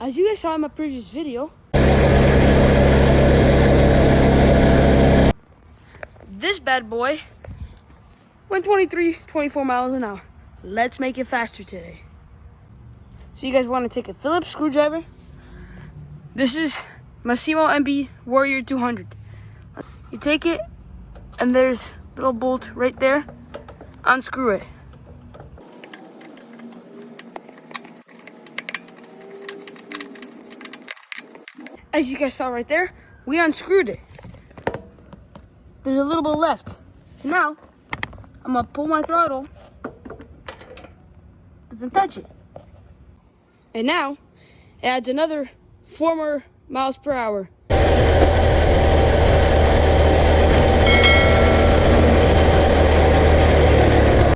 As you guys saw in my previous video, this bad boy went 24 miles an hour. Let's make it faster today. So you guys want to take a Phillips screwdriver. This is Massimo MB Warrior 200. You take it, and there's a little bolt right there. Unscrew it. As you guys saw right there, we unscrewed it. There's a little bit left. So now, I'm gonna pull my throttle. Doesn't touch it. And now, it adds another 4 more miles per hour.